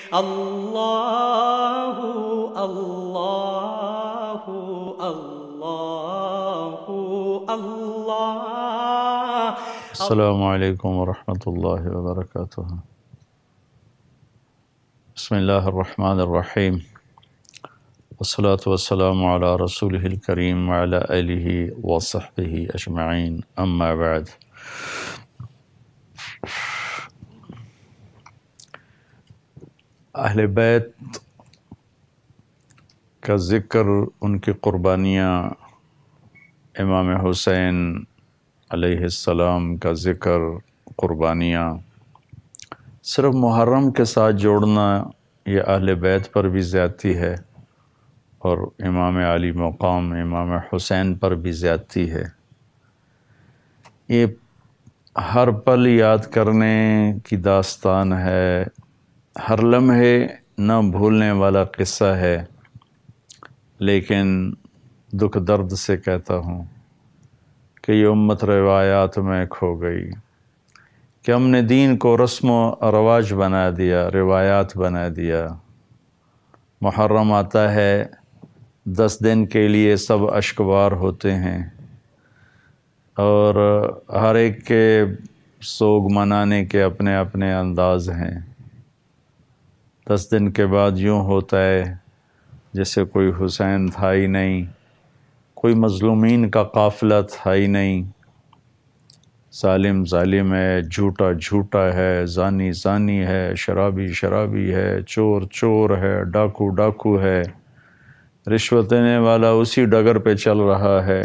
اللہ اللہ اللہ اللہ۔ السلام علیکم ورحمۃ اللہ وبرکاتہ۔ بسم اللہ الرحمن الرحیم، والصلاة والسلام علی رسولہ الکریم وعلی آلہ وصحبہ اجمعین، اما بعد۔ اہل بیت کا ذکر، ان کی قربانیاں، امام حسین علیہ السلام کا ذکر، قربانیاں صرف محرم کے ساتھ جوڑنا یہ اہل بیت پر بھی زیادتی ہے، اور امام علی مقام امام حسین پر بھی زیادتی ہے۔ یہ ہر پل یاد کرنے کی داستان ہے، ہر لمحے نہ بھولنے والا قصہ ہے، لیکن دکھ درد سے کہتا ہوں کہ یہ امت روایات میں کھو گئی، کہ ہم نے دین کو رسم و رواج بنا دیا، روایات بنا دیا۔ محرم آتا ہے، 10 دن کے لیے سب اشکبار ہوتے ہیں، اور ہر ایک کے سوگ منانے کے اپنے اپنے انداز ہیں۔ 10 دن کے بعد یوں ہوتا ہے جیسے کوئی حسین تھا ہی نہیں، کوئی مظلومین کا قافلہ تھا ہی نہیں۔ ظالم ظالم ہے، جھوٹا جھوٹا ہے، زانی زانی ہے، شرابی شرابی ہے، چور چور ہے، ڈاکو ڈاکو ہے، رشوت دینے والا اسی ڈگر پہ چل رہا ہے،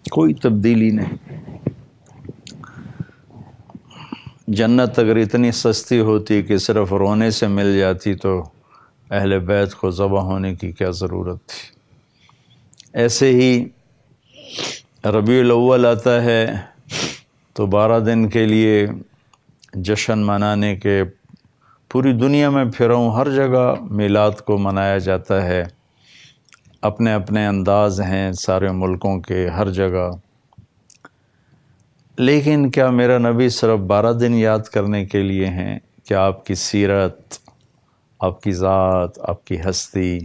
کوئی تبدیلی نہیں۔ جنت اگر اتنی سستی ہوتی کہ صرف رونے سے مل جاتی تو اہل بیت کو ذبح ہونے کی کیا ضرورت تھی۔ ایسے ہی ربیع الاول آتا ہے تو 12 دن کے لیے جشن منانے کے پوری دنیا میں پھروں، ہر جگہ میلاد کو منایا جاتا ہے، اپنے اپنے انداز ہیں سارے ملکوں کے، ہر جگہ۔ لیکن کیا میرا نبی صرف 12 دن یاد کرنے کے لیے ہیں؟ کیا آپ کی سیرت، آپ کی ذات، آپ کی ہستی؟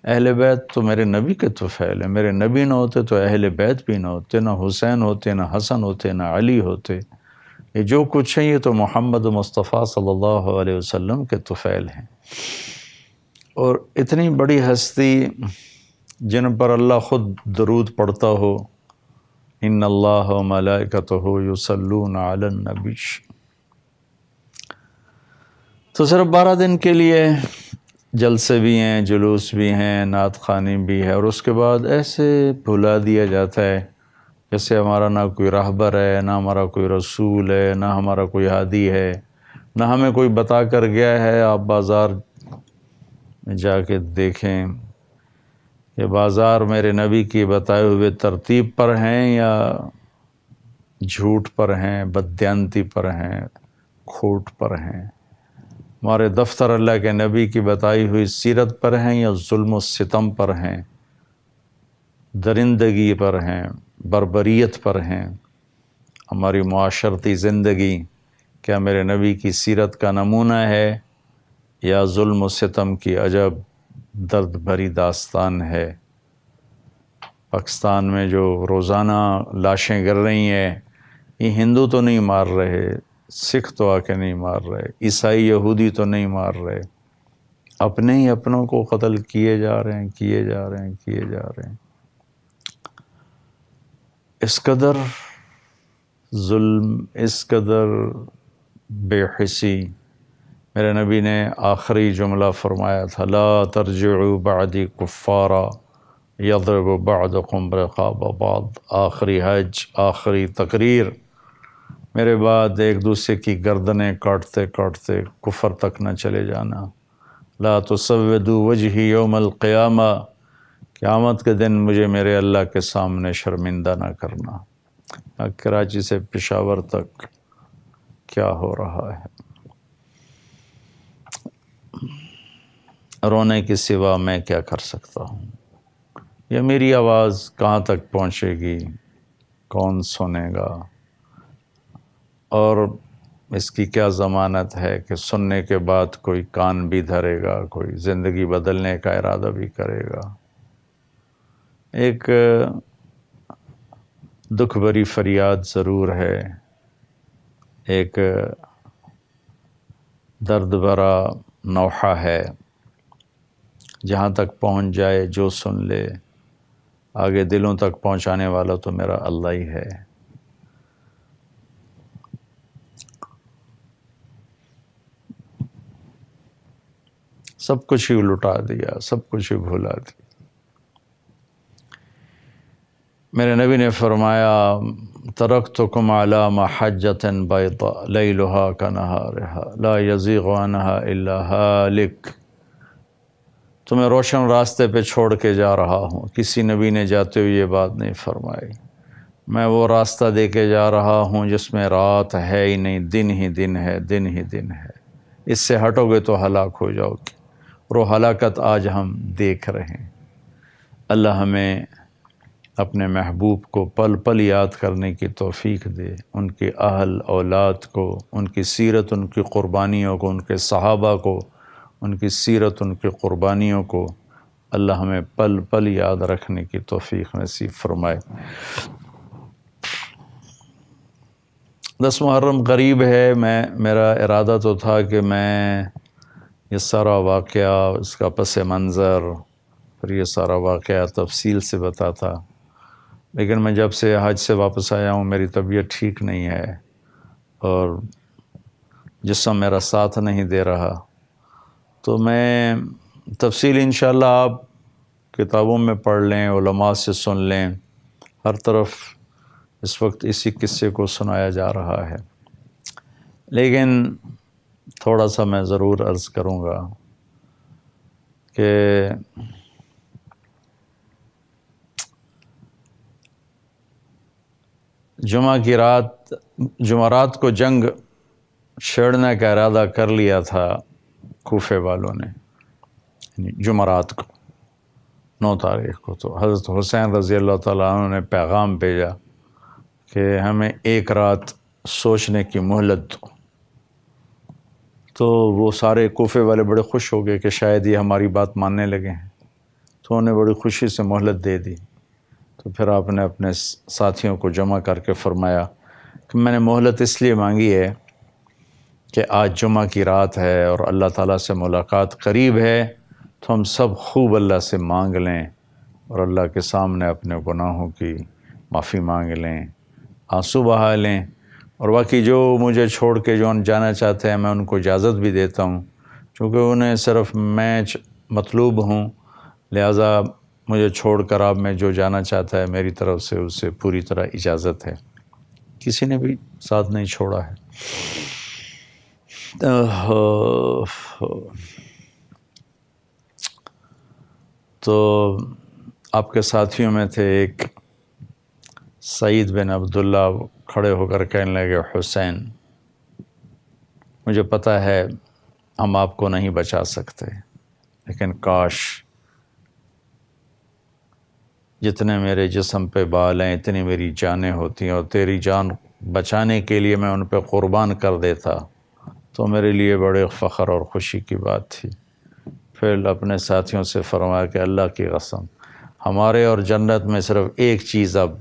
اہل بیت تو میرے نبی کے طفیل ہیں، میرے نبی نہ ہوتے تو اہل بیت بھی نہ ہوتے، نہ حسین ہوتے، نہ حسن ہوتے، نہ علی ہوتے۔ یہ جو کچھ ہے یہ تو محمد مصطفیٰ صلی اللہ علیہ وسلم کے طفیل ہیں۔ اور اتنی بڑی ہستی جن پر اللہ خود درود پڑھتا ہو، ان اللہ و ملائکتہ یصلون علی النبی، تو صرف 12 دن کے لیے جلسے بھی ہیں، جلوس بھی ہیں، نعت خوانی بھی ہے، اور اس کے بعد ایسے بھلا دیا جاتا ہے جیسے ہمارا نہ کوئی راہبر ہے، نہ ہمارا کوئی رسول ہے، نہ ہمارا کوئی ہادی ہے، نہ ہمیں کوئی بتا کر گیا ہے۔ آپ بازار میں جا کے دیکھیں کہ بازار میرے نبی کی بتائے ہوئے ترتیب پر ہیں یا جھوٹ پر ہیں، بددیانتی پر ہیں، کھوٹ پر ہیں۔ ہمارے دفتر اللہ کے نبی کی بتائی ہوئی سیرت پر ہیں یا ظلم و ستم پر ہیں، درندگی پر ہیں، بربریت پر ہیں۔ ہماری معاشرتی زندگی کیا میرے نبی کی سیرت کا نمونہ ہے یا ظلم و ستم کی عجب درد بھری داستان ہے؟ پاکستان میں جو روزانہ لاشیں گر رہی ہیں، یہ ہندو تو نہیں مار رہے، سکھ تو آ کے نہیں مار رہے، عیسائی یہودی تو نہیں مار رہے، اپنے ہی اپنوں کو قتل کیے جا رہے ہیں، کیے جا رہے ہیں، کیے جا رہے ہیں۔ اس قدر ظلم، اس قدر بے حسی۔ میرے نبی نے آخری جملہ فرمایا تھا، لا ترجعوا بعدی کفارا یضرب بعضکم رقاب بعض۔ آخری حج، آخری تقریر، میرے بعد ایک دوسرے کی گردنیں کاٹتے کاٹتے کفر تک نہ چلے جانا۔ لا تسودوا وجہی یوم القیامہ، قیامت کے دن مجھے میرے اللہ کے سامنے شرمندہ نہ کرنا۔ کراچی سے پشاور تک کیا ہو رہا ہے؟ رونے کے سوا میں کیا کر سکتا ہوں؟ یہ میری آواز کہاں تک پہنچے گی؟ کون سنے گا؟ اور اس کی کیا ضمانت ہے کہ سننے کے بعد کوئی کان بھی دھرے گا، کوئی زندگی بدلنے کا ارادہ بھی کرے گا؟ ایک دکھ بھری فریاد ضرور ہے، ایک درد بھرا نوحہ ہے، جہاں تک پہنچ جائے جو سن لے، آگے دلوں تک پہنچانے والا تو میرا اللہ ہی ہے۔ سب کچھ ہی لٹا دیا، سب کچھ ہی بھولا دیا۔ میرے نبی نے فرمایا ترکتکم علی محجۃ بیضاء لیلھا کنہارھا لا یزیغ عنہا الا ہالک۔ تمہیں روشن راستے پہ چھوڑ کے جا رہا ہوں، کسی نبی نے جاتے ہوئے یہ بات نہیں فرمائی۔ میں وہ راستہ دے کے جا رہا ہوں جس میں رات ہے ہی نہیں، دن ہی دن ہے، دن ہی دن ہے۔ اس سے ہٹو گے تو ہلاک ہو جاؤ گے، اور وہ ہلاکت آج ہم دیکھ رہے ہیں۔ اللہ ہمیں اپنے محبوب کو پل پل یاد کرنے کی توفیق دے، ان کے اہل اولاد کو، ان کی سیرت، ان کی قربانیوں کو، ان کے صحابہ کو، ان کی سیرت، ان کی قربانیوں کو اللہ ہمیں پل پل یاد رکھنے کی توفیق نصیب فرمائے۔ 10 محرم قریب ہے، میرا ارادہ تو تھا کہ میں یہ سارا واقعہ، اس کا پس منظر، پھر یہ سارا واقعہ تفصیل سے بتاتا، لیکن میں جب سے حج سے واپس آیا ہوں میری طبیعت ٹھیک نہیں ہے اور جسم میرا ساتھ نہیں دے رہا، تو میں تفصیل انشاءاللہ آپ کتابوں میں پڑھ لیں، علماء سے سن لیں، ہر طرف اس وقت اسی قصے کو سنایا جا رہا ہے، لیکن تھوڑا سا میں ضرور عرض کروں گا کہ جمعہ کی رات، جمعرات کو جنگ چھیڑنے کا ارادہ کر لیا تھا کوفے والوں نے، جمعرات کو 9 تاریخ کو، تو حضرت حسین رضی اللہ تعالیٰ عنہ نے پیغام بھیجا کہ ہمیں ایک رات سوچنے کی مہلت دو۔ تو وہ سارے کوفے والے بڑے خوش ہو گئے کہ شاید یہ ہماری بات ماننے لگے ہیں، تو انہوں نے بڑی خوشی سے مہلت دے دی۔ تو پھر آپ نے اپنے ساتھیوں کو جمع کر کے فرمایا کہ میں نے مہلت اس لیے مانگی ہے کہ آج جمعہ کی رات ہے اور اللہ تعالیٰ سے ملاقات قریب ہے، تو ہم سب خوب اللہ سے مانگ لیں اور اللہ کے سامنے اپنے گناہوں کی معافی مانگ لیں، آنسو بہا لیں، اور باقی جو مجھے چھوڑ کے جو جانا چاہتے ہیں میں ان کو اجازت بھی دیتا ہوں، چونکہ انہیں صرف میں مطلوب ہوں، لہٰذا مجھے چھوڑ کر آپ میں جو جانا چاہتا ہے میری طرف سے اسے پوری طرح اجازت ہے۔ کسی نے بھی ساتھ نہیں چھوڑا ہے۔ تو آپ کے ساتھیوں میں تھے ایک سعید بن عبداللہ، کھڑے ہو کر کہنے لگے حسین مجھے پتہ ہے ہم آپ کو نہیں بچا سکتے، لیکن کاش جتنے میرے جسم پہ بال ہیں اتنی میری جانیں ہوتی ہیں، اور تیری جان بچانے کے لیے میں ان پہ قربان کر دیتا تو میرے لیے بڑے فخر اور خوشی کی بات تھی۔ پھر اپنے ساتھیوں سے فرمایا کہ اللہ کی قسم ہمارے اور جنت میں صرف ایک چیز اب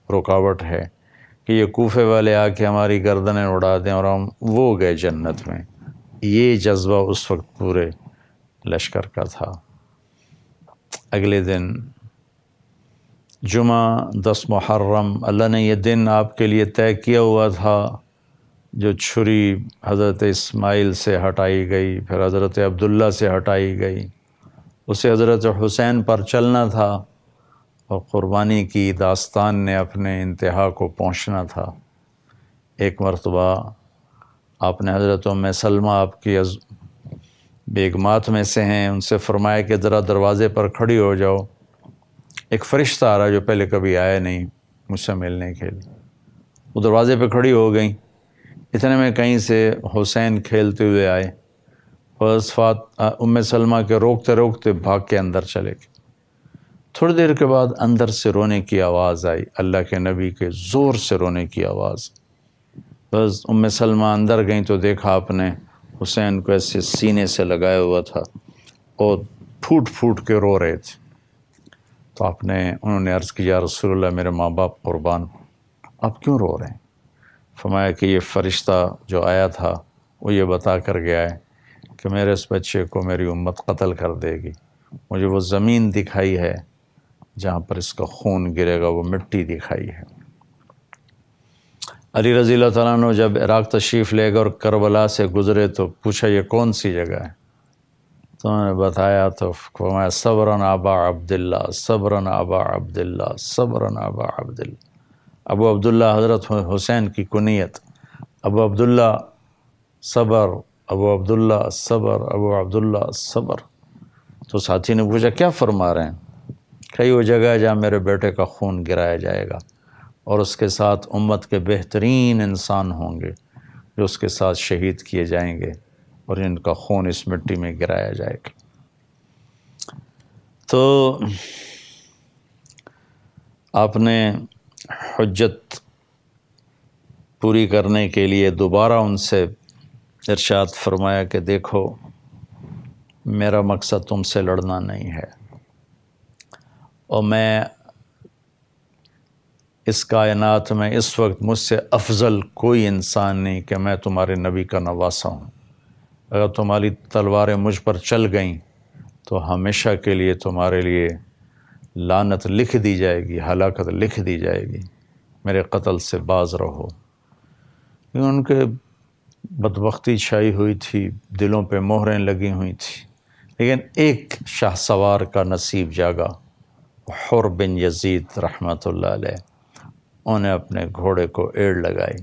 رکاوٹ ہے کہ یہ کوفے والے آ کے ہماری گردنیں اڑا دیں اور ہم وہ گئے جنت میں۔ یہ جذبہ اس وقت پورے لشکر کا تھا۔ اگلے دن جمعہ 10 محرم، اللہ نے یہ دن آپ کے لیے طے کیا ہوا تھا، جو چھری حضرت اسماعیل سے ہٹائی گئی، پھر حضرت عبداللہ سے ہٹائی گئی، اسے حضرت حسین پر چلنا تھا، اور قربانی کی داستان نے اپنے انتہا کو پہنچنا تھا۔ ایک مرتبہ آپ نے حضرت ام سلمہ، آپ کی بیگمات میں سے ہیں، ان سے فرمایا کہ ذرا دروازے پر کھڑی ہو جاؤ، ایک فرشتہ آ رہا جو پہلے کبھی آیا نہیں مجھ سے ملنے کے لیے۔ وہ دروازے پہ کھڑی ہو گئیں، اتنے میں کہیں سے حسین کھیلتے ہوئے آئے، ام سلمہ کے روکتے روکتے بھاگ کے اندر چلے گئے۔ تھوڑی دیر کے بعد اندر سے رونے کی آواز آئی، اللہ کے نبی کے زور سے رونے کی آواز، بس ام سلمہ اندر گئیں تو دیکھا آپ نے حسین کو ایسے سینے سے لگایا ہوا تھا اور پھوٹ پھوٹ کے رو رہے تھے. تو انہوں نے عرض کی یا رسول اللہ میرے ماں باپ قربان، آپ کیوں رو رہے ہیں؟ فرمایا کہ یہ فرشتہ جو آیا تھا وہ یہ بتا کر گیا ہے کہ میرے اس بچے کو میری امت قتل کر دے گی. مجھے وہ زمین دکھائی ہے جہاں پر اس کا خون گرے گا، وہ مٹی دکھائی ہے. علی رضی اللہ تعالیٰ عنہ جب عراق تشریف لے گئے اور کربلا سے گزرے تو پوچھا یہ کون سی جگہ ہے؟ تو انہوں نے بتایا تو فرمایا صبرن ابا عبداللہ، صبرن ابا عبداللہ، صبرن ابا عبداللہ. ابو عبداللہ حضرت حسین کی کنیت، ابو عبداللہ صبر، ابو عبداللہ صبر، ابو عبداللہ صبر. تو ساتھی نے پوچھا کیا فرما رہے ہیں؟ کہ وہ جگہ ہے جہاں میرے بیٹے کا خون گرایا جائے گا اور اس کے ساتھ امت کے بہترین انسان ہوں گے جو اس کے ساتھ شہید کیے جائیں گے اور ان کا خون اس مٹی میں گرایا جائے گا. تو آپ نے حجت پوری کرنے کے لیے دوبارہ ان سے ارشاد فرمایا کہ دیکھو میرا مقصد تم سے لڑنا نہیں ہے، اور میں اس کائنات میں اس وقت مجھ سے افضل کوئی انسان نہیں کہ میں تمہارے نبی کا نواسا ہوں. اگر تمہاری تلواریں مجھ پر چل گئیں تو ہمیشہ کے لیے تمہارے لیے لعنت لکھ دی جائے گی، ہلاکت لکھ دی جائے گی. میرے قتل سے باز رہو. ان کے بدبختی چھائی ہوئی تھی، دلوں پہ مہریں لگی ہوئی تھی، لیکن ایک شاہ سوار کا نصیب جاگا، حر بن یزید رحمۃ اللہ علیہ. انہوں نے اپنے گھوڑے کو ایڑ لگائی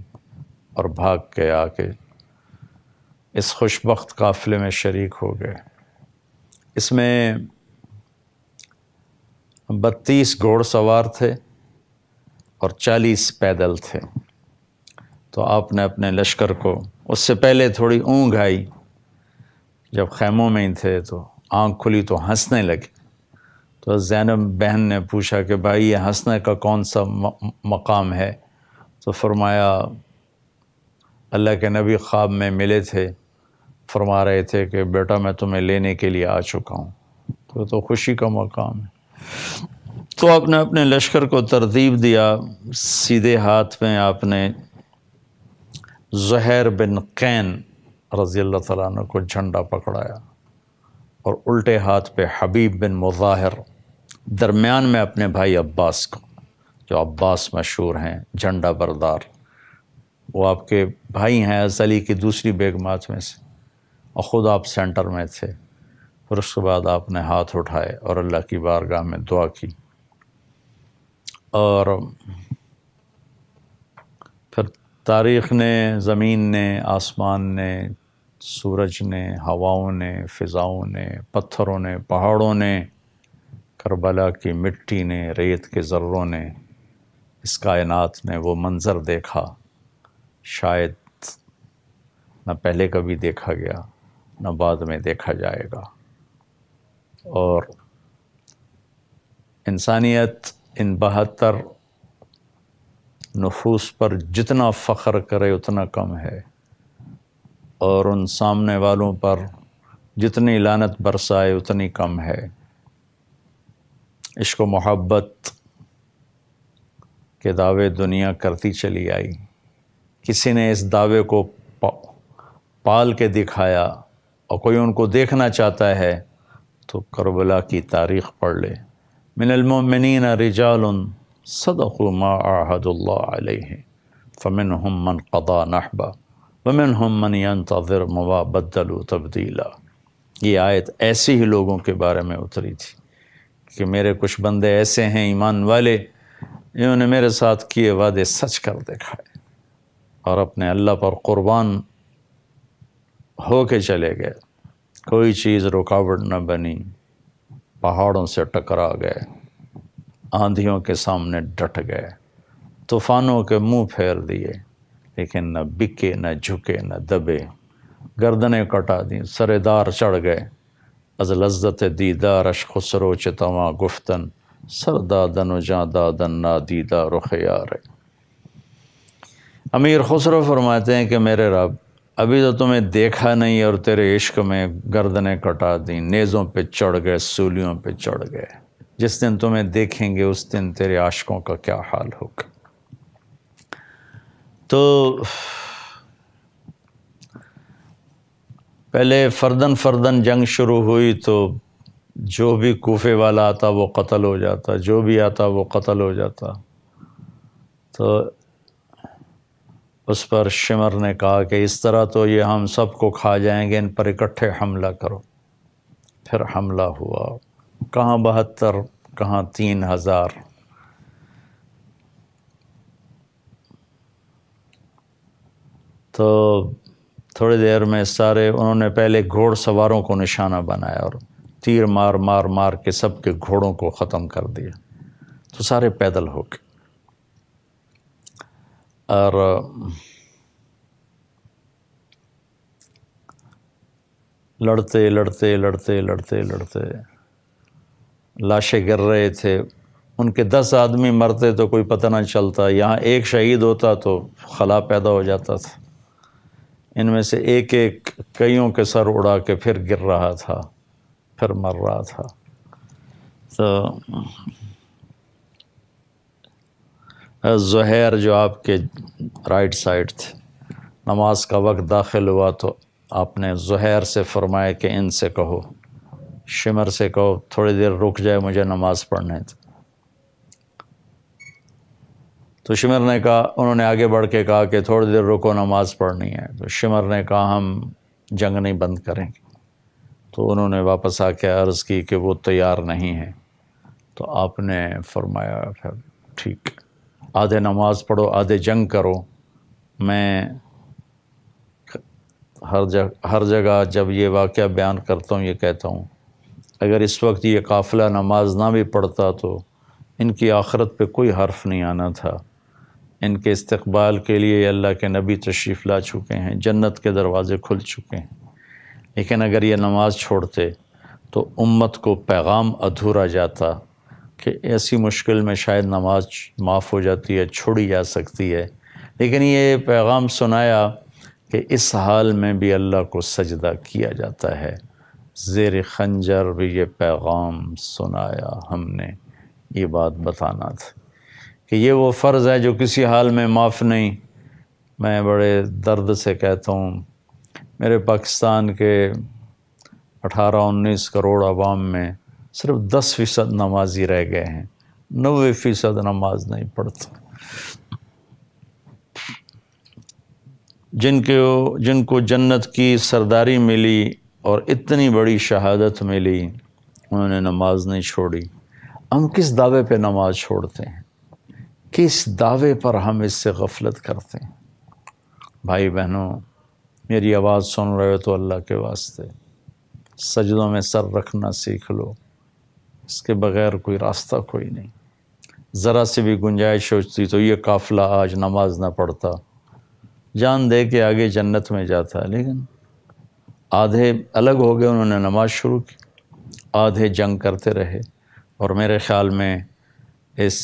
اور بھاگ کے آ کے اس خوشبخت قافلے میں شریک ہو گئے. اس میں 32 گھوڑ سوار تھے اور 40 پیدل تھے. تو آپ نے اپنے لشکر کو، اس سے پہلے تھوڑی اونگ آئی، جب خیموں میں ہی تھے تو آنکھ کھلی تو ہنسنے لگے. تو زینب بہن نے پوچھا کہ بھائی یہ ہنسنے کا کون سا مقام ہے؟ تو فرمایا اللہ کے نبی خواب میں ملے تھے، فرما رہے تھے کہ بیٹا میں تمہیں لینے کے لیے آ چکا ہوں. تو خوشی کا مقام ہے. تو آپ نے اپنے لشکر کو ترتیب دیا. سیدھے ہاتھ میں آپ نے زہیر بن قین رضی اللہ تعالیٰ عنہ کو جھنڈا پکڑایا اور الٹے ہاتھ پہ حبیب بن مظاہر، درمیان میں اپنے بھائی عباس کو، جو عباس مشہور ہیں جھنڈا بردار. وہ آپ کے بھائی ہیں علی کی دوسری بیگمات میں سے، اور خود آپ سینٹر میں تھے. پھر اس کے بعد آپ نے ہاتھ اٹھائے اور اللہ کی بارگاہ میں دعا کی. اور پھر تاریخ نے، زمین نے، آسمان نے، سورج نے، ہواؤں نے، فضاؤں نے، پتھروں نے، پہاڑوں نے، کربلا کی مٹی نے، ریت کے ذروں نے، اس کائنات نے وہ منظر دیکھا شاید نہ پہلے کبھی دیکھا گیا نہ بعد میں دیکھا جائے گا. اور انسانیت ان 72 نفوس پر جتنا فخر کرے اتنا کم ہے، اور ان سامنے والوں پر جتنی لعنت برسائے اتنی کم ہے. عشق و محبت کے دعوے دنیا کرتی چلی آئی. کسی نے اس دعوے کو پال کے دکھایا، اور کوئی ان کو دیکھنا چاہتا ہے تو کربلا کی تاریخ پڑھ لے. من المؤمنین رجال صدقوا ما عاهدوا الله علیہ فمنهم من قضى نحبہ ومنهم من ينتظر وما بدلوا تبدیلا. یہ آیت ایسے ہی لوگوں کے بارے میں اتری تھی کہ میرے کچھ بندے ایسے ہیں ایمان والے جنہوں نے میرے ساتھ کیے وعدے سچ کر دکھائے اور اپنے اللہ پر قربان ہو کے چلے گئے. کوئی چیز رکاوٹ نہ بنی، پہاڑوں سے ٹکرا گئے، آندھیوں کے سامنے ڈٹ گئے، طوفانوں کے منہ پھیر دیے، لیکن نہ بکے نہ جھکے نہ دبے. گردنیں کٹا دیں، سردار چڑھ گئے، از لذت دیدارش خسرو چتواں گفتن سر دادن و جاں دادن نادیدہ رخ یار. امیر خسرو فرماتے ہیں کہ میرے رب، ابھی تو تمہیں دیکھا نہیں اور تیرے عشق میں گردنیں کٹا دیں، نیزوں پہ چڑھ گئے، سولیوں پہ چڑھ گئے، جس دن تمہیں دیکھیں گے اس دن تیرے عاشقوں کا کیا حال ہوگا۔ تو پہلے فردن فردن جنگ شروع ہوئی تو جو بھی کوفے والا آتا وہ قتل ہو جاتا، جو بھی آتا وہ قتل ہو جاتا۔ تو اس پر شمر نے کہا کہ اس طرح تو یہ ہم سب کو کھا جائیں گے، ان پر اکٹھے حملہ کرو۔ پھر حملہ ہوا، کہاں 72 کہاں 3000۔ تو تھوڑی دیر میں سارے انہوں نے پہلے گھوڑ سواروں کو نشانہ بنایا اور تیر مار مار مار کے سب کے گھوڑوں کو ختم کر دیا، تو سارے پیدل ہو گئے۔ اور لڑتے لڑتے لڑتے لڑتے لڑتے لاشیں گر رہے تھے، ان کے 10 آدمی مرتے تو کوئی پتہ نہ چلتا، یہاں ایک شہید ہوتا تو خلا پیدا ہو جاتا تھا۔ ان میں سے ایک ایک کئیوں کے سر اڑا کے پھر گر رہا تھا، پھر مر رہا تھا۔ تو زہیر جو آپ کے رائٹ سائڈ تھے، نماز کا وقت داخل ہوا تو آپ نے زہیر سے فرمایا کہ ان سے کہو، شمر سے کہو تھوڑی دیر رک جائے، مجھے نماز پڑھنے دے۔ تو شمر نے کہا، انہوں نے آگے بڑھ کے کہا کہ تھوڑی دیر رکو، نماز پڑھنی ہے۔ تو شمر نے کہا ہم جنگ نہیں بند کریں گے۔ تو انہوں نے واپس آ کے عرض کی کہ وہ تیار نہیں ہیں۔ تو آپ نے فرمایا پھر ٹھیک، آدھے نماز پڑھو آدھے جنگ کرو۔ میں ہر جگہ جب یہ واقعہ بیان کرتا ہوں یہ کہتا ہوں، اگر اس وقت یہ قافلہ نماز نہ بھی پڑھتا تو ان کی آخرت پہ کوئی حرف نہیں آنا تھا۔ ان کے استقبال کے لیے اللہ کے نبی تشریف لا چکے ہیں، جنت کے دروازے کھل چکے ہیں۔ لیکن اگر یہ نماز چھوڑتے تو امت کو پیغام ادھورا جاتا کہ ایسی مشکل میں شاید نماز معاف ہو جاتی ہے، چھوڑی جا سکتی ہے۔ لیکن یہ پیغام سنایا کہ اس حال میں بھی اللہ کو سجدہ کیا جاتا ہے۔ زیر خنجر بھی یہ پیغام سنایا ہم نے، یہ بات بتانا تھا کہ یہ وہ فرض ہے جو کسی حال میں معاف نہیں۔ میں بڑے درد سے کہتا ہوں، میرے پاکستان کے 18-19 کروڑ عوام میں صرف 10% نمازی رہ گئے ہیں، 90% نماز نہیں پڑھتے۔ جن کو جنت کی سرداری ملی اور اتنی بڑی شہادت ملی، انہوں نے نماز نہیں چھوڑی۔ ہم کس دعوے پہ نماز چھوڑتے ہیں؟ کس دعوے پر ہم اس سے غفلت کرتے ہیں؟ بھائی بہنوں، میری آواز سن رہے ہو تو اللہ کے واسطے سجدوں میں سر رکھنا سیکھ لو، اس کے بغیر کوئی راستہ کوئی نہیں۔ ذرا سی بھی گنجائش ہوتی تو یہ قافلہ آج نماز نہ پڑھتا، جان دے کے آگے جنت میں جاتا، لیکن آدھے الگ ہو گئے، انہوں نے نماز شروع کی، آدھے جنگ کرتے رہے۔ اور میرے خیال میں اس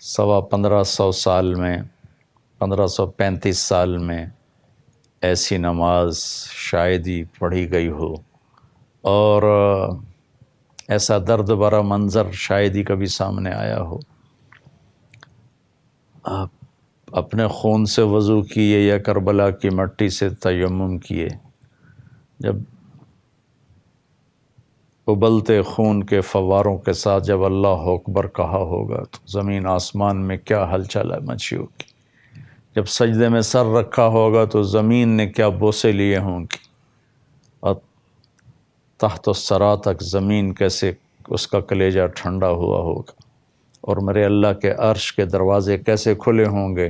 1500 سال میں، 1535 سال میں ایسی نماز شاید ہی پڑھی گئی ہو، اور ایسا درد بھرا منظر شاید ہی کبھی سامنے آیا ہو۔ آپ اپنے خون سے وضو کیے یا کربلا کی مٹی سے تیمم کیے، جب ابلتے خون کے فواروں کے ساتھ جب اللہ اکبر کہا ہوگا تو زمین آسمان میں کیا ہلچل مچی ہوگی، جب سجدے میں سر رکھا ہوگا تو زمین نے کیا بوسے لیے ہوں گی، اور تحت الثری تک زمین کیسے اس کا کلیجہ ٹھنڈا ہوا ہوگا، اور میرے اللہ کے عرش کے دروازے کیسے کھلے ہوں گے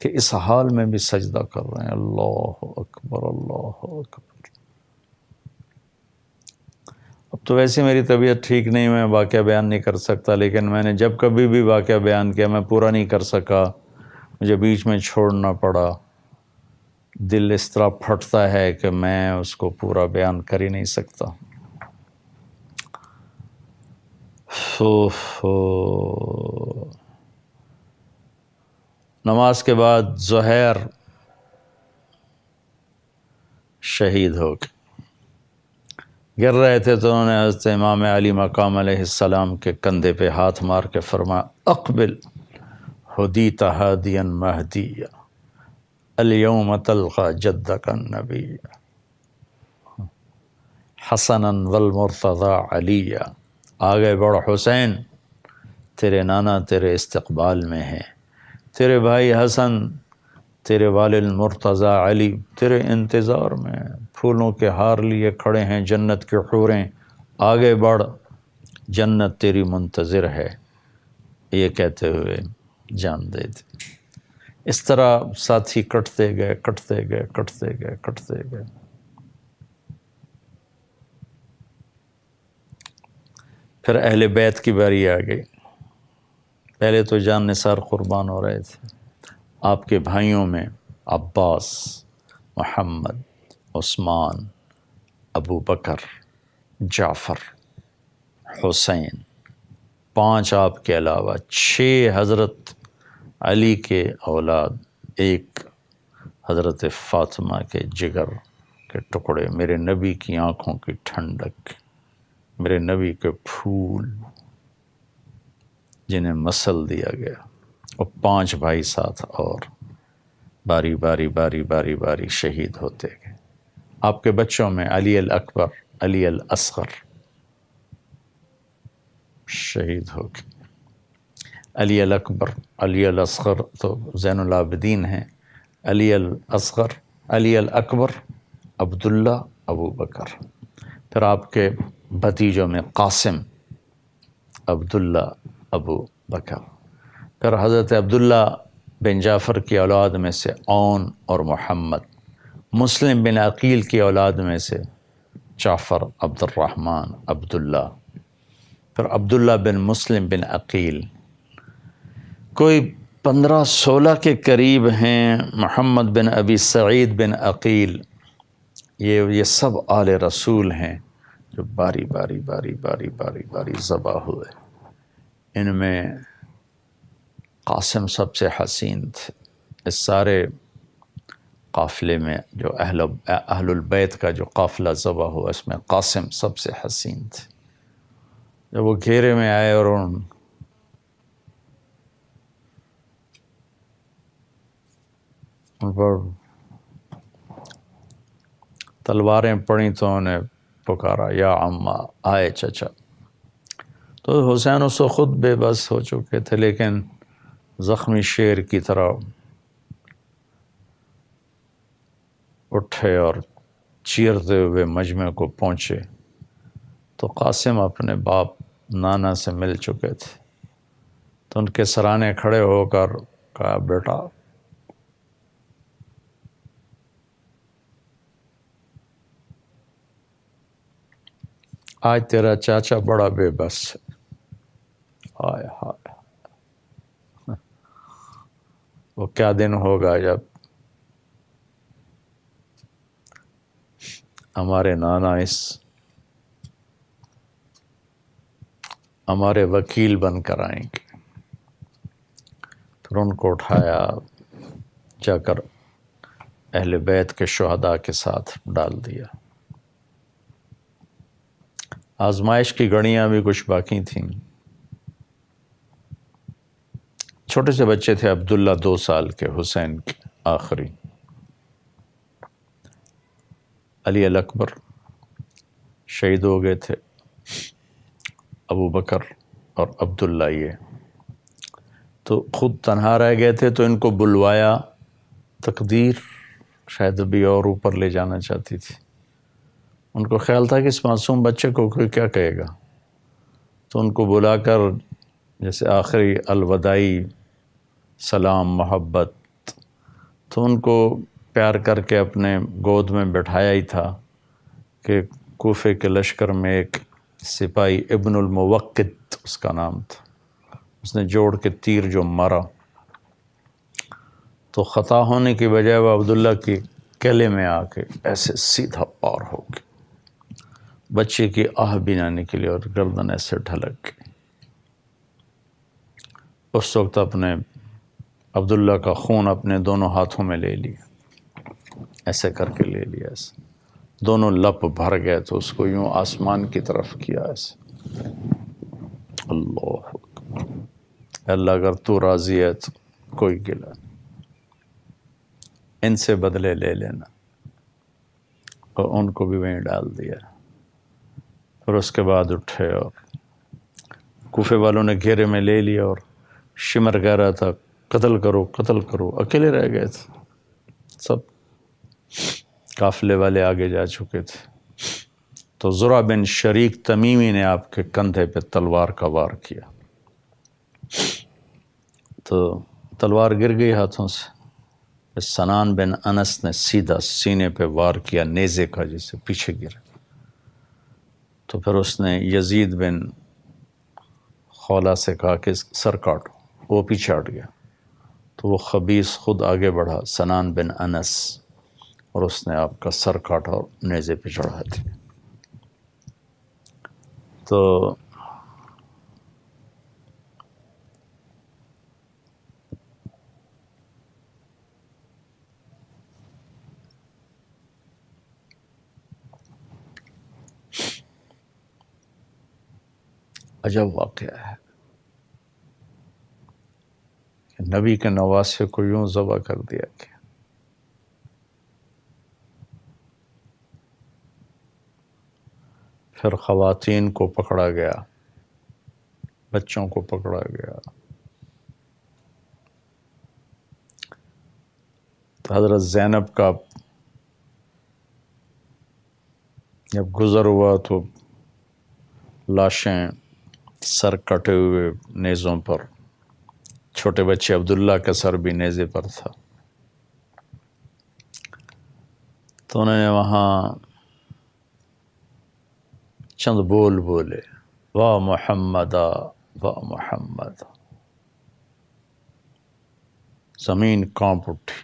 کہ اس حال میں بھی سجدہ کر رہے ہیں۔ اللہ اکبر، اللہ اکبر۔ اب تو ویسے میری طبیعت ٹھیک نہیں، میں واقعہ بیان نہیں کر سکتا، لیکن میں نے جب کبھی بھی واقعہ بیان کیا میں پورا نہیں کر سکا، مجھے بیچ میں چھوڑنا پڑا۔ دل اس طرح پھٹتا ہے کہ میں اس کو پورا بیان کر ہی نہیں سکتا۔ نماز کے بعد زہیر شہید ہو گئے، گر رہے تھے تو انہوں نے حضرت امام علی مقام علیہ السلام کے کندھے پہ ہاتھ مار کے فرمایا اقبل ہدیت ہادیا مہدیا الیوم تلقى جدک النبی حسنا والمرتضی علیا، آگے بڑھ حسین، تیرے نانا تیرے استقبال میں ہیں، تیرے بھائی حسن، تیرے والد مرتضی علی تیرے انتظار میں ہیں، پھولوں کے ہار لیے کھڑے ہیں جنت کے حوریں، آگے بڑھ جنت تیری منتظر ہے، یہ کہتے ہوئے جان دے دی۔ اس طرح ساتھی کٹتے گئے کٹتے گئے کٹتے گئے کٹتے گئے۔ پھر اہل بیت کی باری آ گئی۔ پہلے تو جان نثار قربان ہو رہے تھے، آپ کے بھائیوں میں عباس، محمد، عثمان، ابو بکر، جعفر، حسین، 5 آپ کے علاوہ 6 حضرت علی کے اولاد، 1 حضرت فاطمہ کے جگر کے ٹکڑے، میرے نبی کی آنکھوں کی ٹھنڈک، میرے نبی کے پھول جنہیں مسل دیا گیا، اور 5 بھائی ساتھ اور باری باری باری باری باری شہید ہوتے گئے۔ آپ کے بچوں میں علی الاکبر، علی الاصغر شہید ہو گئے۔ علی الاکبر، علی الاصغر تو زین العابدین ہیں، علی الاصغر، علی الاکبر، عبداللہ، ابو بکر۔ پھر آپ کے بھتیجوں میں قاسم، عبداللہ، ابو بکر۔ پھر حضرت عبداللہ بن جعفر کی اولاد میں سے اون اور محمد، مسلم بن عقیل کی اولاد میں سے جعفر، عبد الرحمن، عبداللہ۔ پھر عبداللہ بن مسلم بن عقیل، کوئی 15-16 کے قریب ہیں، محمد بن ابی سعید بن عقیل، یہ سب آل رسول ہیں جو باری باری باری باری باری باری ذبح ہوئے۔ ان میں قاسم سب سے حسین تھے۔ اس سارے قافلے میں جو اہل البیت کا جو قافلہ ذبح ہوا، اس میں قاسم سب سے حسین تھے۔ جب وہ گھیرے میں آئے اور ان پر تلواریں پڑیں تو انہیں پکارا یا عمّا، آئے چچا۔ تو حسین اس وقت خود بے بس ہو چکے تھے، لیکن زخمی شیر کی طرح اٹھے اور چیرتے ہوئے مجمع کو پہنچے تو قاسم اپنے باپ نانا سے مل چکے تھے، تو ان کے سرانے کھڑے ہو کر کہا بیٹا آج تیرا چاچا بڑا بے بس ہے۔ ہائے ہائے، وہ کیا دن ہوگا جب ہمارے نانا ہمارے وکیل بن کر آئیں گے۔ پھر ان کو اٹھایا، جا کر اہل بیت کے شہداء کے ساتھ ڈال دیا۔ آزمائش کی گھڑیاں بھی کچھ باقی تھیں۔ چھوٹے سے بچے تھے عبداللہ 2 سال کے، حسین کے آخری۔ علی الاکبر شہید ہو گئے تھے، ابو بکر اور عبداللہ یہ تو خود تنہا رہ گئے تھے، تو ان کو بلوایا، تقدیر شاید ابھی اور اوپر لے جانا چاہتی تھی۔ ان کو خیال تھا کہ اس معصوم بچے کو کوئی کیا کہے گا، تو ان کو بلا کر جیسے آخری الوداعی سلام محبت، تو ان کو پیار کر کے اپنے گود میں بٹھایا ہی تھا کہ کوفے کے لشکر میں ایک سپاہی ابن الموقد اس کا نام تھا، اس نے جوڑ کے تیر جو مارا تو خطا ہونے کی بجائے وہ عبداللہ کی کیلے میں آ کے ایسے سیدھا پار ہو گیا، بچے کی آہ بھی نہ نکلی اور گردن ایسے ڈھلک گئی۔ اس وقت اپنے عبداللہ کا خون اپنے دونوں ہاتھوں میں لے لیا، ایسے کر کے لے لیا، ایسے دونوں لپ بھر گئے تو اس کو یوں آسمان کی طرف کیا ایسے۔ اللہ اکبر، اللہ اگر تو راضی ہے تو کوئی گلہ نہیں، ان سے بدلے لے لینا، اور ان کو بھی وہیں ڈال دیا۔ پھر اس کے بعد اٹھے اور کوفے والوں نے گھیرے میں لے لیا، اور شمر کہہ رہا تھا قتل کرو قتل کرو، اکیلے رہ گئے تھے، سب قافلے والے آگے جا چکے تھے۔ تو زرع بن شریک تمیمی نے آپ کے کندھے پہ تلوار کا وار کیا، تو تلوار گر گئی ہاتھوں سے۔ سنان بن انس نے سیدھا سینے پہ وار کیا نیزے کا، جسے پیچھے گرا، تو پھر اس نے یزید بن خولہ سے کہا کہ سر کاٹو، وہ پیچھے ہٹ گیا، تو وہ خبیث خود آگے بڑھا، سنان بن انس، اور اس نے آپ کا سر کاٹا اور نیزے پہ چڑھا دیا۔ تو عجب واقعہ ہے کہ نبی کے نواسے کو یوں ذبح کر دیا گیا۔ پھر خواتین کو پکڑا گیا، بچوں کو پکڑا گیا۔ تو حضرت زینب کا جب گزر ہوا تو لاشیں سر کٹے ہوئے نیزوں پر، چھوٹے بچے عبداللہ کا سر بھی نیزے پر تھا، تو انہوں نے وہاں چند بول بولے، واہ محمد واہ محمد، زمین کانپ اٹھی،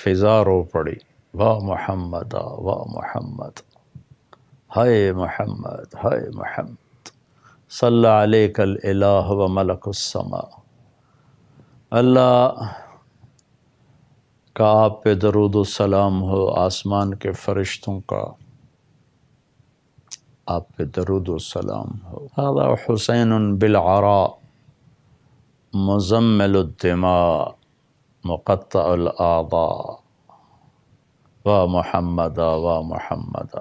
فضا رو پڑی، واہ محمد واہ محمد، ہائے محمد ہائے محمد، صلی علیک الالہ و ملک السماء، اللہ کا آپ پہ درود و سلام ہو، آسمان کے فرشتوں کا آپ پہ درود و سلام ہو۔ هذا حسین بالعراء مزمل الدماء مقطع الاعضاء، واہ محمد واہ محمد،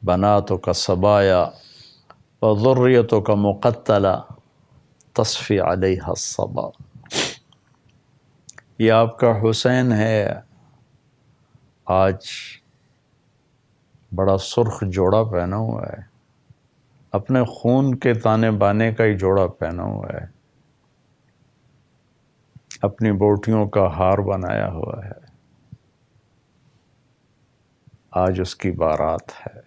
بناتک صبایا وذریتک مقتلہ تصفی علیہا الصبا۔ یہ آپ کا حسین ہے، آج بڑا سرخ جوڑا پہنا ہوا ہے، اپنے خون کے تانے بانے کا ہی جوڑا پہنا ہوا ہے، اپنی بوٹیوں کا ہار بنایا ہوا ہے، آج اس کی بارات ہے،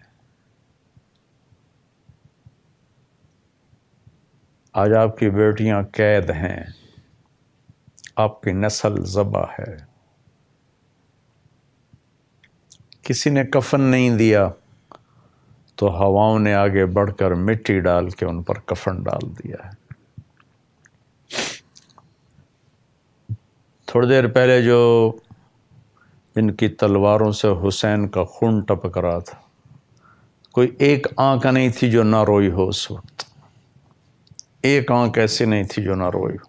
آج آپ کی بیٹیاں قید ہیں، آپ کی نسل ذبح ہے۔ کسی نے کفن نہیں دیا تو ہواؤں نے آگے بڑھ کر مٹی ڈال کے ان پر کفن ڈال دیا ہے۔ تھوڑی دیر پہلے جو ان کی تلواروں سے حسین کا خون ٹپک رہا تھا، کوئی ایک آنکھ نہیں تھی جو نہ روئی ہو اس وقت، ایک آنکھ ایسی نہیں تھی جو نہ روئی ہو۔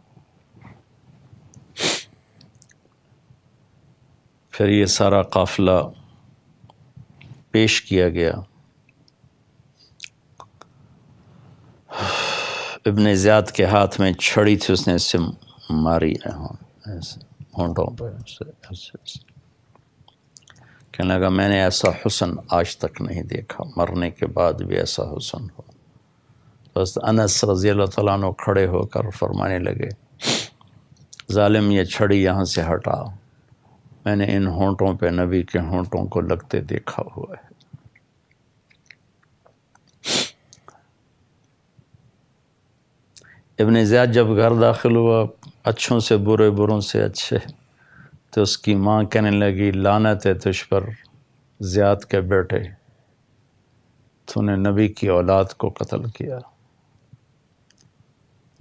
پھر یہ سارا قافلہ پیش کیا گیا، ابن زیاد کے ہاتھ میں چھڑی تھی، اس نے اس سے ماری ایسے ہونٹوں پہ، ایسے کہنے لگا میں نے ایسا حسن آج تک نہیں دیکھا، مرنے کے بعد بھی ایسا حسن ہو۔ بس انس رضی اللہ تعالیٰ عنہ کھڑے ہو کر فرمانے لگے، ظالم یہ چھڑی یہاں سے ہٹا، میں نے ان ہونٹوں پہ نبی کے ہونٹوں کو لگتے دیکھا ہوا ہے۔ ابن زیاد جب گھر داخل ہوا، اچھوں سے برے، بروں سے اچھے، تو اس کی ماں کہنے لگی لعنت ہے تجھ پر زیاد کے بیٹے، تو نے نبی کی اولاد کو قتل کیا۔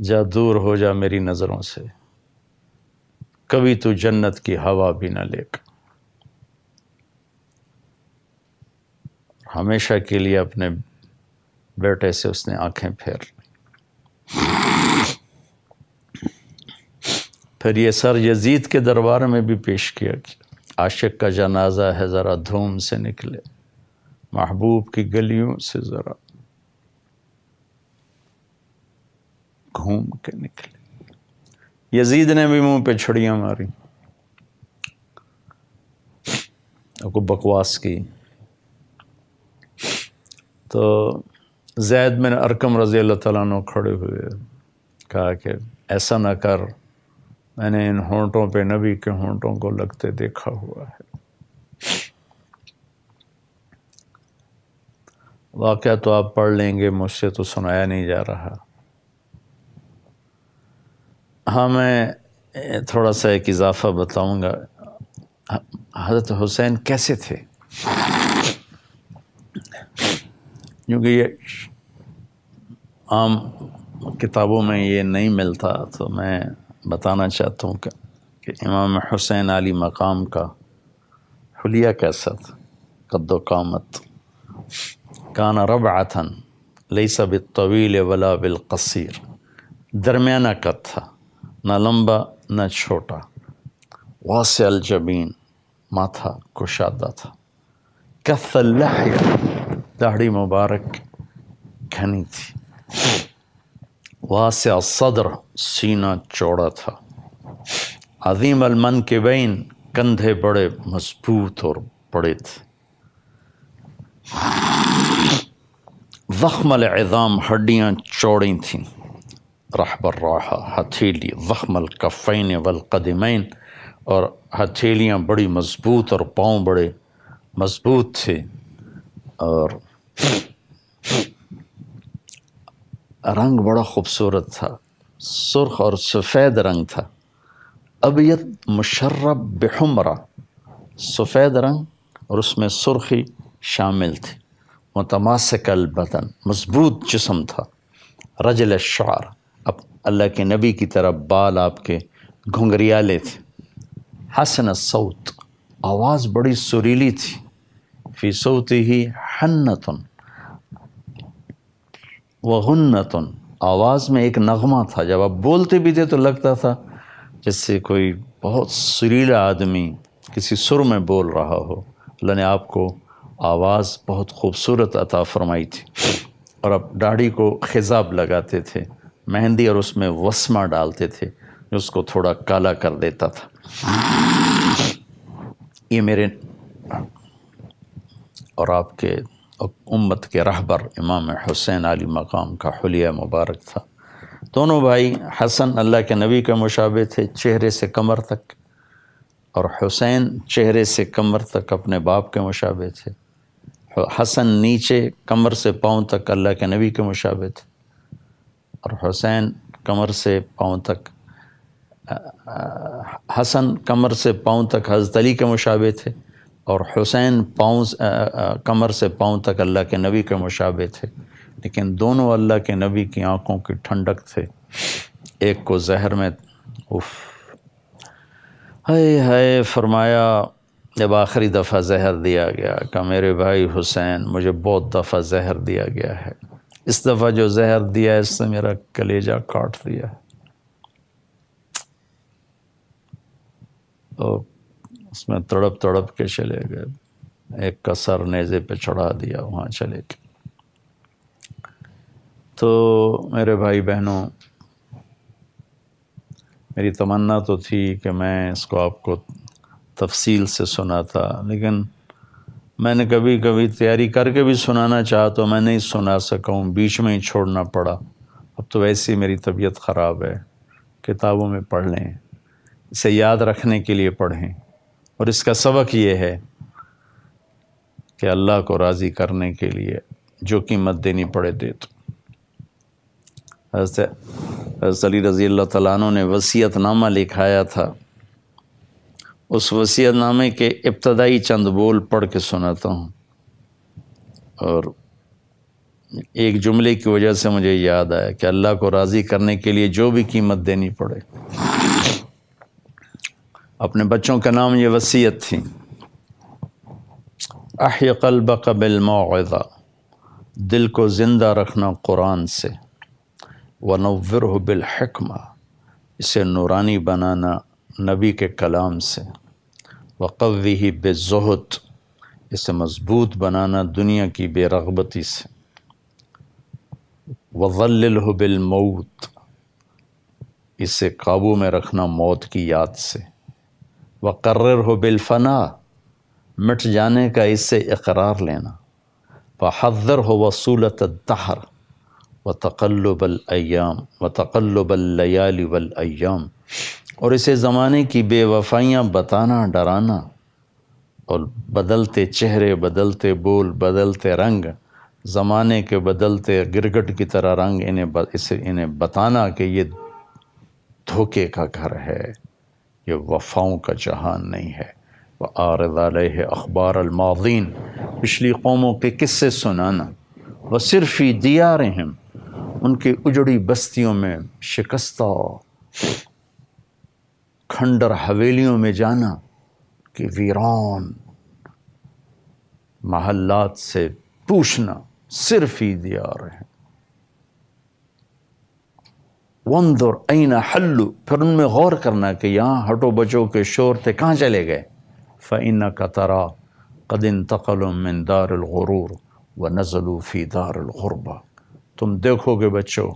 جا دور ہو جا میری نظروں سے، کبھی تو جنت کی ہوا بھی نہ لے کر۔ ہمیشہ کے لیے اپنے بیٹے سے اس نے آنکھیں پھیر لی۔ پھر یہ سر یزید کے دربار میں بھی پیش کیا کہ عاشق کا جنازہ ہے، ذرا دھوم سے نکلے، محبوب کی گلیوں سے ذرا گھوم کے نکلے۔ یزید نے بھی منہ پہ چھڑیاں ماری، کو بکواس کی۔ تو زید بن ارقم رضی اللہ تعالیٰ عنہ کھڑے ہوئے، کہا کہ ایسا نہ کر، میں نے ان ہونٹوں پہ نبی کے ہونٹوں کو لگتے دیکھا ہوا ہے۔ واقعہ تو آپ پڑھ لیں گے، مجھ سے تو سنایا نہیں جا رہا۔ ہاں میں تھوڑا سا ایک اضافہ بتاؤں گا۔ حضرت حسین کیسے تھے؟ کیونکہ یہ عام کتابوں میں یہ نہیں ملتا، تو میں بتانا چاہتا ہوں کہ امام حسین علی مقام کا حلیہ کیسا تھا؟ قد و قامت، کان ربعۃ لیس بالطویل ولا بالقصیر، درمیانہ قد تھا، نہ لمبا نہ چھوٹا، واسع الجبین، ماتھا کشادہ تھا، کث اللحیہ، داڑھی مبارک گھنی تھی، واسع الصدر، سینہ چوڑا تھا، عظیم المنکبین، کندھے بڑے مضبوط اور بڑے تھے، ضخم العظام، ہڈیاں چوڑی تھیں، رحب الراحہ، ہتھیلی، ضخم الکفین والقدمین، اور ہتھیلیاں بڑی مضبوط اور پاؤں بڑے مضبوط تھے، اور رنگ بڑا خوبصورت تھا، سرخ اور سفید رنگ تھا، ابیض مشرب بحمرہ، سفید رنگ اور اس میں سرخی شامل تھی، متماسک البدن، مضبوط جسم تھا، رجل الشعر، اب اللہ کے نبی کی طرح بال آپ کے گھنگریالے تھے، حسن الصوت، آواز بڑی سریلی تھی، فی صوتہ حنۃ وغنۃ، آواز میں ایک نغمہ تھا، جب آپ بولتے بھی تھے تو لگتا تھا جس سے کوئی بہت سریلا آدمی کسی سر میں بول رہا ہو۔ اللہ نے آپ کو آواز بہت خوبصورت عطا فرمائی تھی، اور اب داڑھی کو خضاب لگاتے تھے، مہندی اور اس میں وسمہ ڈالتے تھے جو اس کو تھوڑا کالا کر دیتا تھا۔ یہ میرے اور آپ کے امت کے رہبر امام حسین علی مقام کا حلیہ مبارک تھا۔ دونوں بھائی، حسن اللہ کے نبی کے مشابہ تھے چہرے سے کمر تک، اور حسین چہرے سے کمر تک اپنے باپ کے مشابہ تھے۔ حسن نیچے کمر سے پاؤں تک اللہ کے نبی کے مشابہ تھے، اور حسین کمر سے پاؤں تک حسن کمر سے پاؤں تک حضرت علی کے مشابہ تھے، اور حسین کمر سے پاؤں تک اللہ کے نبی کے مشابہ تھے، لیکن دونوں اللہ کے نبی کی آنکھوں کی ٹھنڈک تھے۔ ایک کو زہر میں ہائے ہائے فرمایا، جب آخری دفعہ زہر دیا گیا کہ میرے بھائی حسین مجھے بہت دفعہ زہر دیا گیا ہے، اس دفعہ جو زہر دیا ہے اس نے میرا کلیجہ کاٹ دیا ہے۔ تو اس میں تڑپ تڑپ کے چلے گئے، ایک کا سر نیزے پہ چڑھا دیا، وہاں چلے گئے۔ تو میرے بھائی بہنوں، میری تمنا تو تھی کہ میں اس کو آپ کو تفصیل سے سناتا، لیکن میں نے کبھی کبھی تیاری کر کے بھی سنانا چاہا تو میں نہیں سنا سکا ہوں، بیچ میں ہی چھوڑنا پڑا۔ اب تو ویسے ہی میری طبیعت خراب ہے، کتابوں میں پڑھ لیں، اسے یاد رکھنے کے لیے پڑھیں، اور اس کا سبق یہ ہے کہ اللہ کو راضی کرنے کے لیے جو قیمت دینی پڑے دے تو۔ حضرت علی رضی اللہ تعالیٰ عنہ نے وصیت نامہ لکھایا تھا، اس وصیت نامے کے ابتدائی چند بول پڑھ کے سناتا ہوں، اور ایک جملے کی وجہ سے مجھے یاد آیا کہ اللہ کو راضی کرنے کے لیے جو بھی قیمت دینی پڑے. اپنے بچوں کا نام یہ وصیت تھی، احی قلبک بالموعظہ، دل کو زندہ رکھنا قرآن سے، ونورہ بالحکمہ، اسے نورانی بنانا نبی کے کلام سے، وقویہ بالزہد، اسے مضبوط بنانا دنیا کی بے رغبتی سے، وظللہ بالموت، اسے قابو میں رکھنا موت کی یاد سے، وقررہ بالفنا، مٹ جانے کا اس سے اقرار لینا، فحذرہ وصولۃ الدہر وتقلب الایام وتقلب اللیالی والایام، اور اسے زمانے کی بے وفائیاں بتانا، ڈرانا، اور بدلتے چہرے، بدلتے بول، بدلتے رنگ، زمانے کے بدلتے گرگٹ کی طرح رنگ، انہیں بتانا کہ یہ دھوکے کا گھر ہے، یہ وفاؤں کا جہان نہیں ہے. وَأَعْرِضْ عَلَيْهِ أَخْبَارَ الْمَاضِينَ، پچھلی قوموں کے قصے سنانا. وَصِرْ فِي دِيَارِهِمْ، ان کی اجڑی بستیوں میں، شکستہ کھنڈر حویلیوں میں جانا کہ ویران محلات سے پوچھنا. صرف فی دیارہم وانظر این حلوا، پھر ان میں غور کرنا کہ یہاں ہٹو بچوں کے شور تھے، کہاں چلے گئے. فإنک تری قد انتقلوا من دار الغرور ونزلوا فی دار الغربہ، تم دیکھو گے بچوں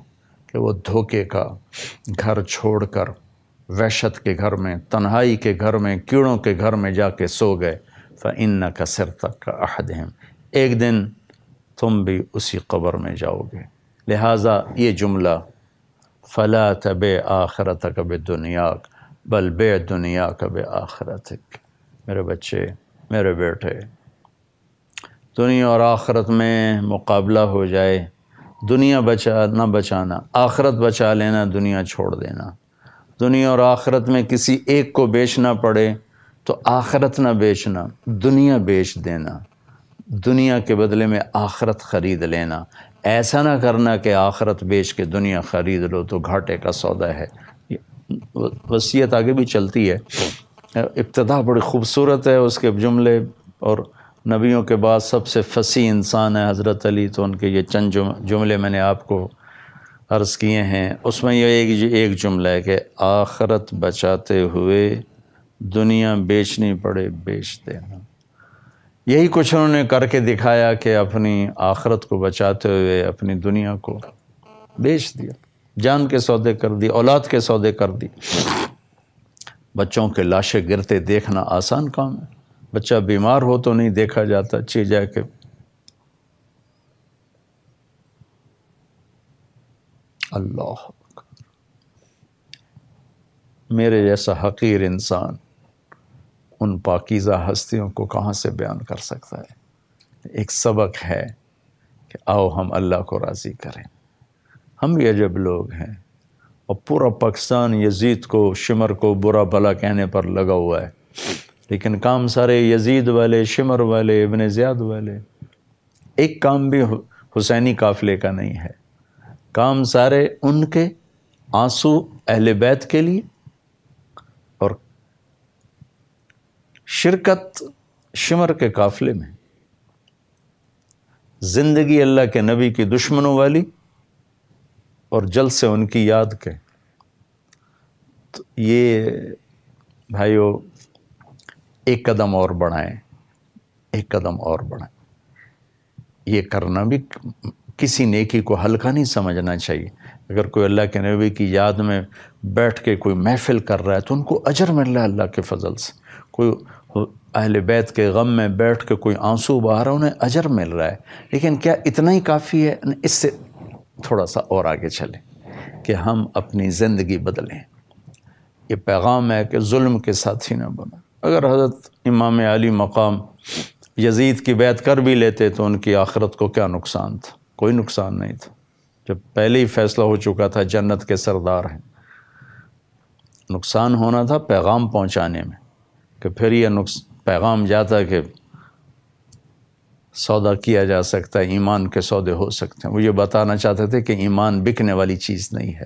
کہ وہ دھوکے کا گھر چھوڑ کر وحشت کے گھر میں، تنہائی کے گھر میں، کیڑوں کے گھر میں جا کے سو گئے. فإنک صرت کأحدہم، ایک دن تم بھی اسی قبر میں جاؤ گے. لہٰذا یہ جملہ فلا تبع آخرتک بدنیاک بل بع دنیاک بآخرتک، میرے بچے، میرے بیٹے، دنیا اور آخرت میں مقابلہ ہو جائے، دنیا نہ بچانا، آخرت بچا لینا، دنیا چھوڑ دینا. دنیا اور آخرت میں کسی ایک کو بیچنا پڑے تو آخرت نہ بیچنا، دنیا بیچ دینا، دنیا کے بدلے میں آخرت خرید لینا. ایسا نہ کرنا کہ آخرت بیچ کے دنیا خرید لو تو گھاٹے کا سودا ہے. وصیت آگے بھی چلتی ہے، ابتدا بڑی خوبصورت ہے اس کے جملے، اور نبیوں کے بعد سب سے فصیح انسان ہے حضرت علی، تو ان کے یہ چند جملے میں نے آپ کو عرض کیے ہیں. اس میں یہ ایک جملہ ہے کہ آخرت بچاتے ہوئے دنیا بیچنی پڑے بیچ دینا. یہی کچھ انہوں نے کر کے دکھایا کہ اپنی آخرت کو بچاتے ہوئے اپنی دنیا کو بیچ دیا، جان کے سودے کر دی، اولاد کے سودے کر دی. بچوں کے لاشیں گرتے دیکھنا آسان کام ہے، بچہ بیمار ہو تو نہیں دیکھا جاتا، چی جائے کہ اللہ میرے جیسا حقیر انسان ان پاکیزہ ہستیوں کو کہاں سے بیان کر سکتا ہے. ایک سبق ہے کہ آؤ ہم اللہ کو راضی کریں. ہم بھی عجب لوگ ہیں، اور پورا پاکستان یزید کو، شمر کو برا بھلا کہنے پر لگا ہوا ہے، لیکن کام سارے یزید والے، شمر والے، ابن زیاد والے. ایک کام بھی حسینی قافلے کا نہیں ہے. کام سارے ان کے آنسو اہل بیت کے لیے، اور شرکت شمر کے قافلے میں، زندگی اللہ کے نبی کی دشمنوں والی، اور جلد سے ان کی یاد کے. تو یہ بھائیو ایک قدم اور بڑھائیں، ایک قدم اور بڑھائیں. یہ کرنا بھی کسی نیکی کو ہلکا نہیں سمجھنا چاہیے. اگر کوئی اللہ کے نبی کی یاد میں بیٹھ کے کوئی محفل کر رہا ہے تو ان کو اجر مل رہا ہے اللہ کے فضل سے. کوئی اہل بیت کے غم میں بیٹھ کے کوئی آنسو بہا رہا ہے، انہیں اجر مل رہا ہے. لیکن کیا اتنا ہی کافی ہے؟ اس سے تھوڑا سا اور آگے چلیں کہ ہم اپنی زندگی بدلیں. یہ پیغام ہے کہ ظلم کے ساتھی نہ بنو. اگر حضرت امام علی مقام یزید کی بیعت کر بھی لیتے تو ان کی آخرت کو کیا نقصان تھا؟ کوئی نقصان نہیں تھا، جب پہلے ہی فیصلہ ہو چکا تھا جنت کے سردار ہیں. نقصان ہونا تھا پیغام پہنچانے میں، کہ پھر یہ پیغام جاتا کہ سودا کیا جا سکتا ہے، ایمان کے سودے ہو سکتے ہیں۔ وہ یہ بتانا چاہتے تھے کہ ایمان بکنے والی چیز نہیں ہے،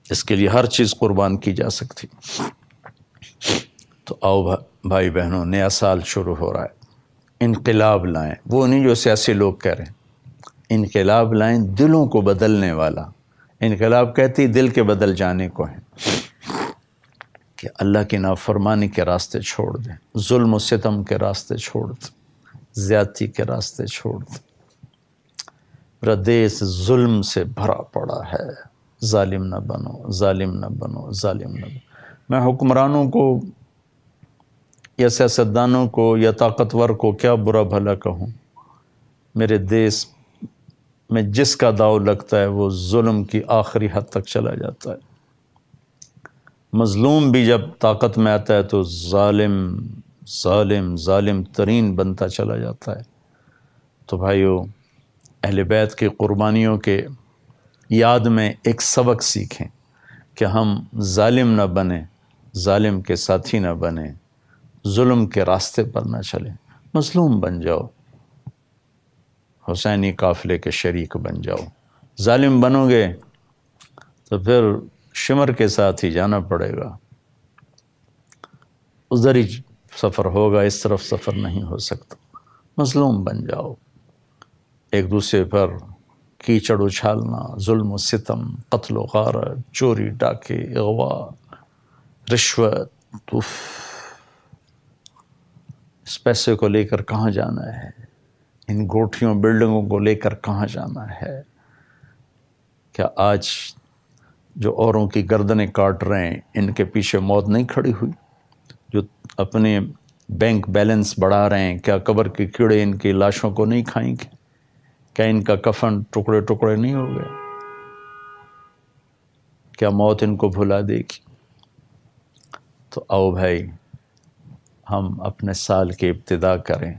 اس کے لیے ہر چیز قربان کی جا سکتی۔ تو آؤ بھائی بہنوں، نیا سال شروع ہو رہا ہے، انقلاب لائیں۔ وہ نہیں جو سیاسی لوگ کہہ رہے ہیں، انقلاب لائیں دلوں کو بدلنے والا۔ انقلاب کہتی دل کے بدل جانے کو ہے، کہ اللہ کی نافرمانی کے راستے چھوڑ دیں، ظلم و ستم کے راستے چھوڑ دیں، زیادتی کے راستے چھوڑ دیں۔ میرا دیس ظلم سے بھرا پڑا ہے، ظالم نہ بنو، ظالم نہ بنو، ظالم نہ بنو۔ میں حکمرانوں کو یا سیاستدانوں کو یا طاقتور کو کیا برا بھلا کہوں؟ میرے دیس میں جس کا داؤ لگتا ہے وہ ظلم کی آخری حد تک چلا جاتا ہے۔ مظلوم بھی جب طاقت میں آتا ہے تو ظالم ظالم ظالم ترین بنتا چلا جاتا ہے۔ تو بھائیو، اہل بیت کی قربانیوں کے یاد میں ایک سبق سیکھیں کہ ہم ظالم نہ بنیں، ظالم کے ساتھی نہ بنیں، ظلم کے راستے پر نہ چلیں، مظلوم بن جاؤ، حسینی قافلے کے شریک بن جاؤ۔ ظالم بنو گے تو پھر شمر کے ساتھ ہی جانا پڑے گا، ادھر ہی سفر ہوگا، اس طرف سفر نہیں ہو سکتا۔ مظلوم بن جاؤ، ایک دوسرے پر کیچڑ اچھالنا، ظلم و ستم، قتل و غارت، چوری ڈاکے، اغوا، رشوت، اس پیسے کو لے کر کہاں جانا ہے؟ ان گوٹھیوں بلڈنگوں کو لے کر کہاں جانا ہے؟ کیا آج جو اوروں کی گردنیں کاٹ رہے ہیں ان کے پیچھے موت نہیں کھڑی ہوئی؟ جو اپنے بینک بیلنس بڑھا رہے ہیں، کیا قبر کے کیڑے ان کی لاشوں کو نہیں کھائیں گے؟ کیا ان کا کفن ٹکڑے ٹکڑے نہیں ہو گئے؟ کیا موت ان کو بھلا دے گی؟ تو آؤ بھائی، ہم اپنے سال کی ابتدا کریں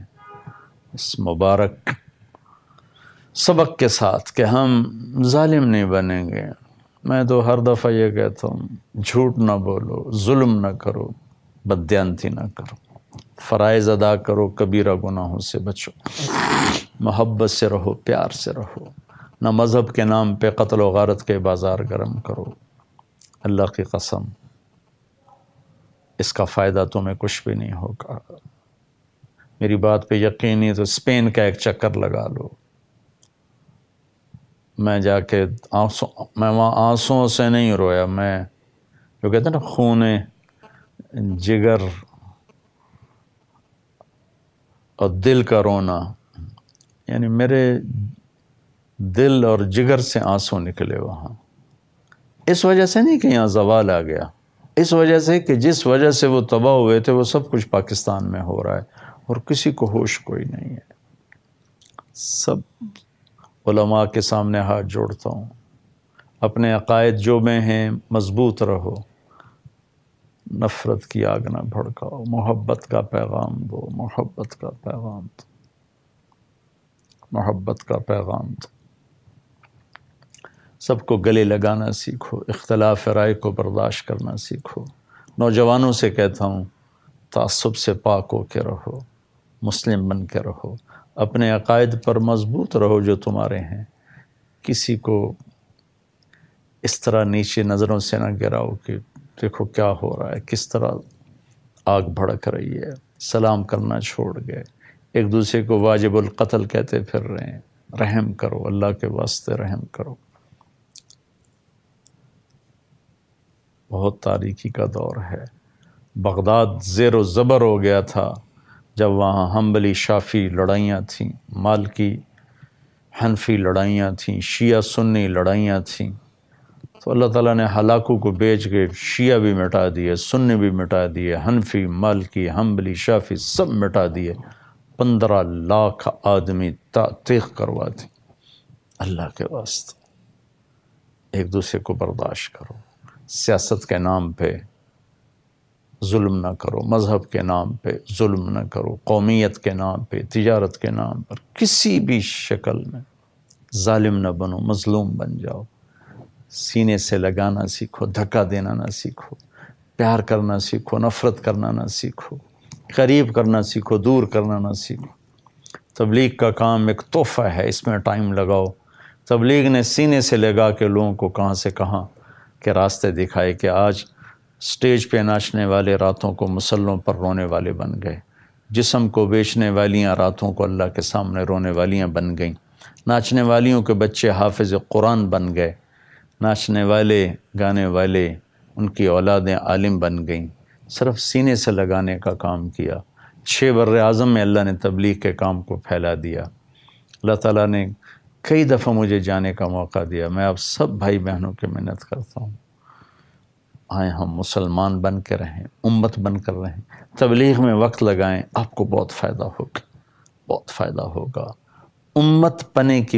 اس مبارک سبق کے ساتھ کہ ہم ظالم نہیں بنیں گے۔ میں تو ہر دفعہ یہ کہتا ہوں، جھوٹ نہ بولو، ظلم نہ کرو، بددیانتی نہ کرو، فرائض ادا کرو، کبیرہ گناہوں سے بچو، محبت سے رہو، پیار سے رہو، نہ مذہب کے نام پہ قتل و غارت کے بازار گرم کرو۔ اللہ کی قسم، اس کا فائدہ تمہیں کچھ بھی نہیں ہوگا۔ میری بات پہ یقین نہیں تو اسپین کا ایک چکر لگا لو۔ میں جا کے میں وہاں آنسوؤں سے نہیں رویا، میں جو کہتے ہیں نا خون جگر اور دل کا رونا، یعنی میرے دل اور جگر سے آنسو نکلے وہاں۔ اس وجہ سے نہیں کہ یہاں زوال آ گیا، اس وجہ سے کہ جس وجہ سے وہ تباہ ہوئے تھے وہ سب کچھ پاکستان میں ہو رہا ہے اور کسی کو ہوش کوئی نہیں ہے۔ سب علماء کے سامنے ہاتھ جوڑتا ہوں، اپنے عقائد جو میں ہیں مضبوط رہو، نفرت کی آگ نہ بھڑکاؤ، محبت کا پیغام دو، محبت کا پیغام دو، محبت کا پیغام دو۔ سب کو گلے لگانا سیکھو، اختلاف رائے کو برداشت کرنا سیکھو۔ نوجوانوں سے کہتا ہوں، تعصب سے پاک ہو کے رہو، مسلم بن کے رہو، اپنے عقائد پر مضبوط رہو جو تمہارے ہیں، کسی کو اس طرح نیچے نظروں سے نہ گراؤ کہ دیکھو کیا ہو رہا ہے، کس طرح آگ بھڑک رہی ہے۔ سلام کرنا چھوڑ گئے، ایک دوسرے کو واجب القتل کہتے پھر رہے ہیں۔ رحم کرو، اللہ کے واسطے رحم کرو۔ بہت تاریکی کا دور ہے۔ بغداد زیر و زبر ہو گیا تھا جب وہاں حنبلی شافعی لڑائیاں تھیں، مالکی حنفی لڑائیاں تھیں، شیعہ سنی لڑائیاں تھیں، تو اللہ تعالیٰ نے ہلاکو کو بیچ کے شیعہ بھی مٹا دیے، سنی بھی مٹا دیے، حنفی، مالکی، حنبلی، شافعی سب مٹا دیے۔ 15 لاکھ آدمی تیغ کروا دی۔ اللہ کے واسطے ایک دوسرے کو برداشت کرو، سیاست کے نام پہ ظلم نہ کرو، مذہب کے نام پہ ظلم نہ کرو، قومیت کے نام پہ، تجارت کے نام پر کسی بھی شکل میں ظالم نہ بنو، مظلوم بن جاؤ۔ سینے سے لگانا سیکھو، دھکا دینا نہ سیکھو، پیار کرنا سیکھو، نفرت کرنا نہ سیکھو، قریب کرنا سیکھو، دور کرنا نہ سیکھو۔ تبلیغ کا کام ایک تحفہ ہے، اس میں ٹائم لگاؤ۔ تبلیغ نے سینے سے لگا کے لوگوں کو کہاں سے کہاں کے راستے دکھائے کہ آج سٹیج پہ ناچنے والے راتوں کو مسلوں پر رونے والے بن گئے، جسم کو بیچنے والیاں راتوں کو اللہ کے سامنے رونے والیاں بن گئیں، ناچنے والیوں کے بچے حافظ قرآن بن گئے، ناچنے والے گانے والے ان کی اولادیں عالم بن گئیں۔ صرف سینے سے لگانے کا کام کیا، 6 بر اعظم میں اللہ نے تبلیغ کے کام کو پھیلا دیا۔ اللہ تعالیٰ نے کئی دفعہ مجھے جانے کا موقع دیا۔ میں آپ سب بھائی بہنوں کی منت کرتا ہوں، آئیں ہم مسلمان بن کے رہیں، امت بن کر رہیں، تبلیغ میں وقت لگائیں، آپ کو بہت فائدہ ہوگا، بہت فائدہ ہوگا۔ امت پنے کی